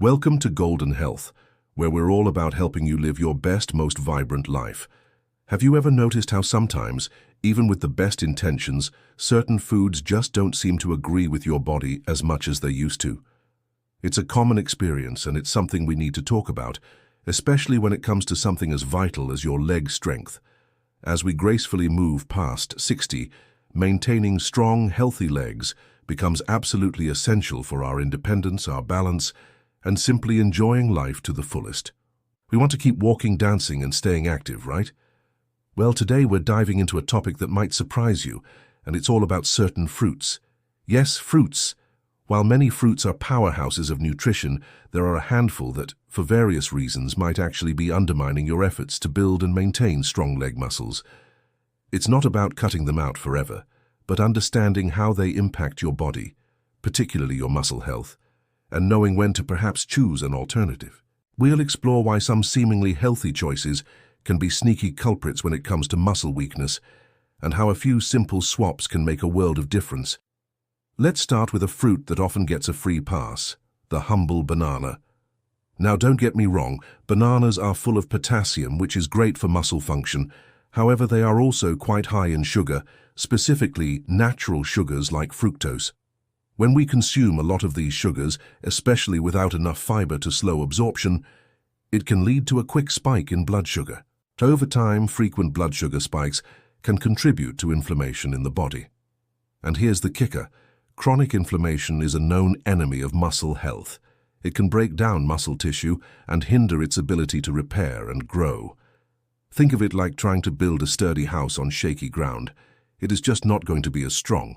Welcome to Golden Health, where we're all about helping you live your best, most vibrant life. Have you ever noticed how sometimes, even with the best intentions, certain foods just don't seem to agree with your body as much as they used to? It's a common experience, and it's something we need to talk about, especially when it comes to something as vital as your leg strength. As we gracefully move past 60, maintaining strong, healthy legs becomes absolutely essential for our independence, our balance, and simply enjoying life to the fullest. We want to keep walking, dancing, and staying active, right? Well, today we're diving into a topic that might surprise you, and it's all about certain fruits. Yes, fruits. While many fruits are powerhouses of nutrition, there are a handful that, for various reasons, might actually be undermining your efforts to build and maintain strong leg muscles. It's not about cutting them out forever, but understanding how they impact your body, particularly your muscle health, and knowing when to perhaps choose an alternative. We'll explore why some seemingly healthy choices can be sneaky culprits when it comes to muscle weakness, and how a few simple swaps can make a world of difference. Let's start with a fruit that often gets a free pass, the humble banana. Now, don't get me wrong, bananas are full of potassium, which is great for muscle function. However, they are also quite high in sugar, specifically natural sugars like fructose. When we consume a lot of these sugars, especially without enough fiber to slow absorption, it can lead to a quick spike in blood sugar. Over time, frequent blood sugar spikes can contribute to inflammation in the body. And here's the kicker. Chronic inflammation is a known enemy of muscle health. It can break down muscle tissue and hinder its ability to repair and grow. Think of it like trying to build a sturdy house on shaky ground. It is just not going to be as strong.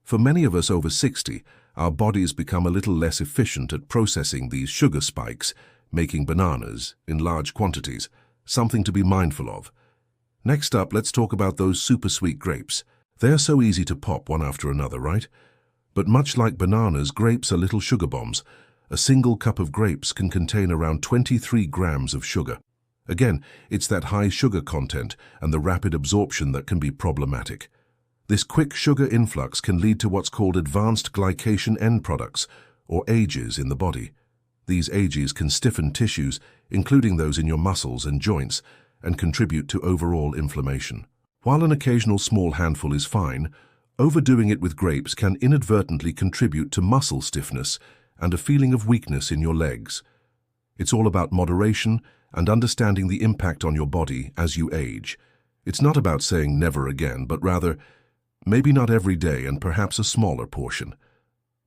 For many of us over 60, our bodies become a little less efficient at processing these sugar spikes, making bananas, in large quantities, something to be mindful of. Next up, let's talk about those super sweet grapes. They're so easy to pop one after another, right? But much like bananas, grapes are little sugar bombs. A single cup of grapes can contain around 23 grams of sugar. Again, it's that high sugar content and the rapid absorption that can be problematic. This quick sugar influx can lead to what's called advanced glycation end products, or AGEs, in the body. These AGEs can stiffen tissues, including those in your muscles and joints, and contribute to overall inflammation. While an occasional small handful is fine, overdoing it with grapes can inadvertently contribute to muscle stiffness and a feeling of weakness in your legs. It's all about moderation and understanding the impact on your body as you age. It's not about saying never again, but rather, maybe not every day and perhaps a smaller portion.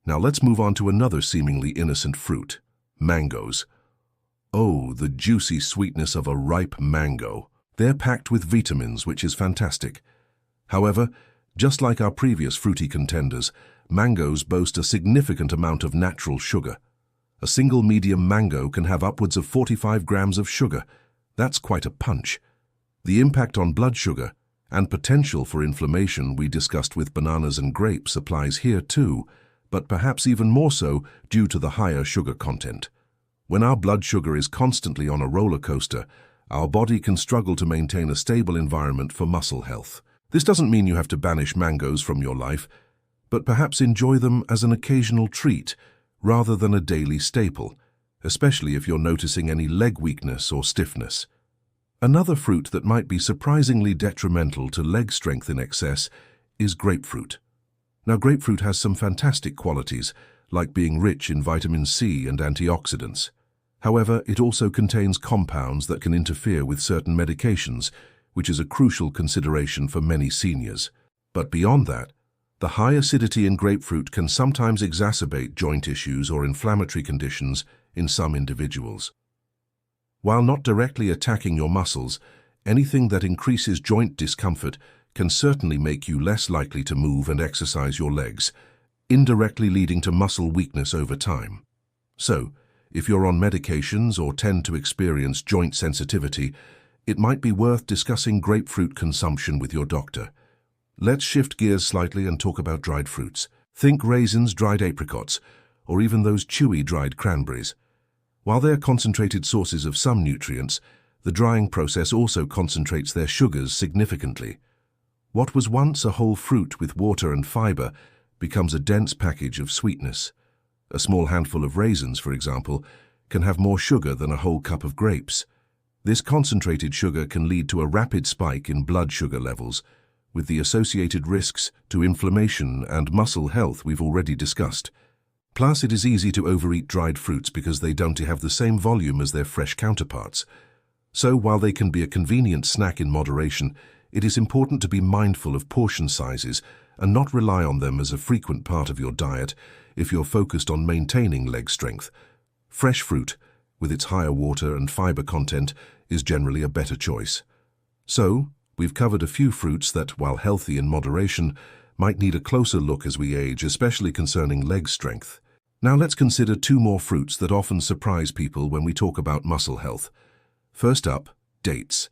Now let's move on to another seemingly innocent fruit, mangoes. Oh, the juicy sweetness of a ripe mango. They're packed with vitamins, which is fantastic. However, just like our previous fruity contenders, mangoes boast a significant amount of natural sugar. A single medium mango can have upwards of 45 grams of sugar. That's quite a punch. The impact on blood sugar and potential for inflammation we discussed with bananas and grapes applies here too, but perhaps even more so due to the higher sugar content. When our blood sugar is constantly on a roller coaster, our body can struggle to maintain a stable environment for muscle health. This doesn't mean you have to banish mangoes from your life, but perhaps enjoy them as an occasional treat rather than a daily staple, especially if you're noticing any leg weakness or stiffness. Another fruit that might be surprisingly detrimental to leg strength in excess is grapefruit. Now, grapefruit has some fantastic qualities, like being rich in vitamin C and antioxidants. However, it also contains compounds that can interfere with certain medications, which is a crucial consideration for many seniors. But beyond that, the high acidity in grapefruit can sometimes exacerbate joint issues or inflammatory conditions in some individuals. While not directly attacking your muscles, anything that increases joint discomfort can certainly make you less likely to move and exercise your legs, indirectly leading to muscle weakness over time. So, if you're on medications or tend to experience joint sensitivity, it might be worth discussing grapefruit consumption with your doctor. Let's shift gears slightly and talk about dried fruits. Think raisins, dried apricots, or even those chewy dried cranberries. While they are concentrated sources of some nutrients, the drying process also concentrates their sugars significantly. What was once a whole fruit with water and fiber becomes a dense package of sweetness. A small handful of raisins, for example, can have more sugar than a whole cup of grapes. This concentrated sugar can lead to a rapid spike in blood sugar levels, with the associated risks to inflammation and muscle health we've already discussed. Plus, it is easy to overeat dried fruits because they don't have the same volume as their fresh counterparts. So, while they can be a convenient snack in moderation, it is important to be mindful of portion sizes and not rely on them as a frequent part of your diet if you're focused on maintaining leg strength. Fresh fruit, with its higher water and fiber content, is generally a better choice. So, we've covered a few fruits that, while healthy in moderation, might need a closer look as we age, especially concerning leg strength. Now let's consider two more fruits that often surprise people when we talk about muscle health. First up, dates.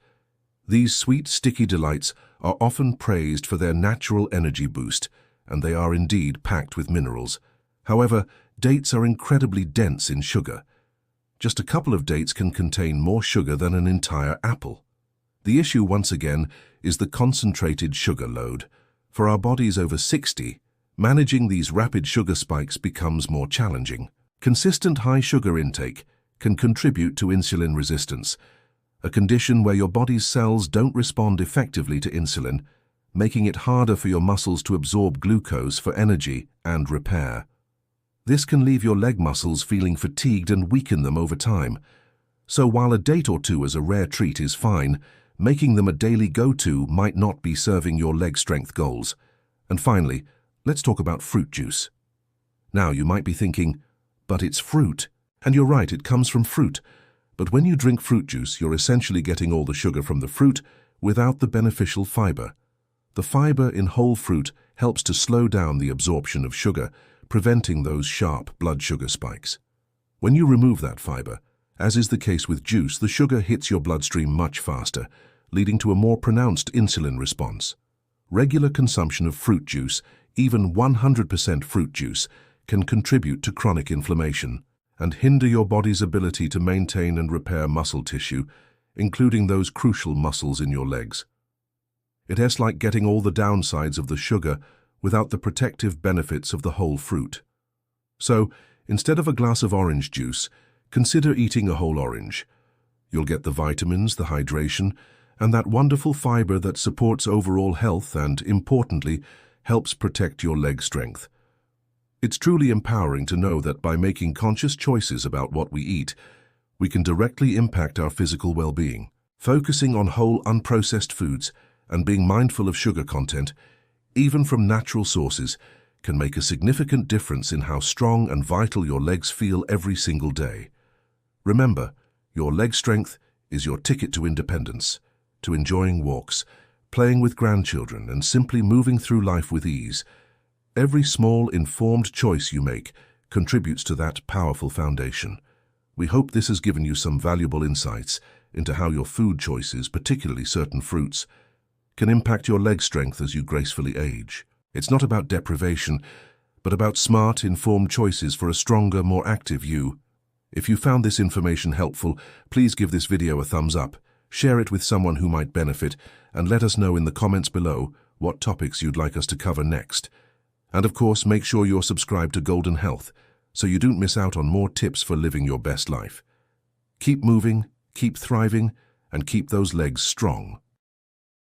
These sweet, sticky delights are often praised for their natural energy boost, and they are indeed packed with minerals. However, dates are incredibly dense in sugar. Just a couple of dates can contain more sugar than an entire apple. The issue, once again, is the concentrated sugar load. For our bodies over 60, managing these rapid sugar spikes becomes more challenging. Consistent high sugar intake can contribute to insulin resistance, a condition where your body's cells don't respond effectively to insulin, making it harder for your muscles to absorb glucose for energy and repair. This can leave your leg muscles feeling fatigued and weaken them over time. So while a date or two as a rare treat is fine, making them a daily go-to might not be serving your leg strength goals. And finally, let's talk about fruit juice. Now you might be thinking, but it's fruit. And you're right, it comes from fruit. But when you drink fruit juice, you're essentially getting all the sugar from the fruit without the beneficial fiber. The fiber in whole fruit helps to slow down the absorption of sugar, preventing those sharp blood sugar spikes. When you remove that fiber, as is the case with juice, the sugar hits your bloodstream much faster, leading to a more pronounced insulin response. Regular consumption of fruit juice, even 100% fruit juice, can contribute to chronic inflammation and hinder your body's ability to maintain and repair muscle tissue, including those crucial muscles in your legs. It's like getting all the downsides of the sugar without the protective benefits of the whole fruit. So, instead of a glass of orange juice, consider eating a whole orange. You'll get the vitamins, the hydration, and that wonderful fiber that supports overall health and, importantly, helps protect your leg strength. It's truly empowering to know that by making conscious choices about what we eat, we can directly impact our physical well-being. Focusing on whole, unprocessed foods and being mindful of sugar content, even from natural sources, can make a significant difference in how strong and vital your legs feel every single day. Remember, your leg strength is your ticket to independence, to enjoying walks, playing with grandchildren, and simply moving through life with ease. Every small, informed choice you make contributes to that powerful foundation. We hope this has given you some valuable insights into how your food choices, particularly certain fruits, can impact your leg strength as you gracefully age. It's not about deprivation, but about smart, informed choices for a stronger, more active you. If you found this information helpful, please give this video a thumbs up, share it with someone who might benefit, and let us know in the comments below what topics you'd like us to cover next. And of course, make sure you're subscribed to Golden Health so you don't miss out on more tips for living your best life. Keep moving, keep thriving, and keep those legs strong.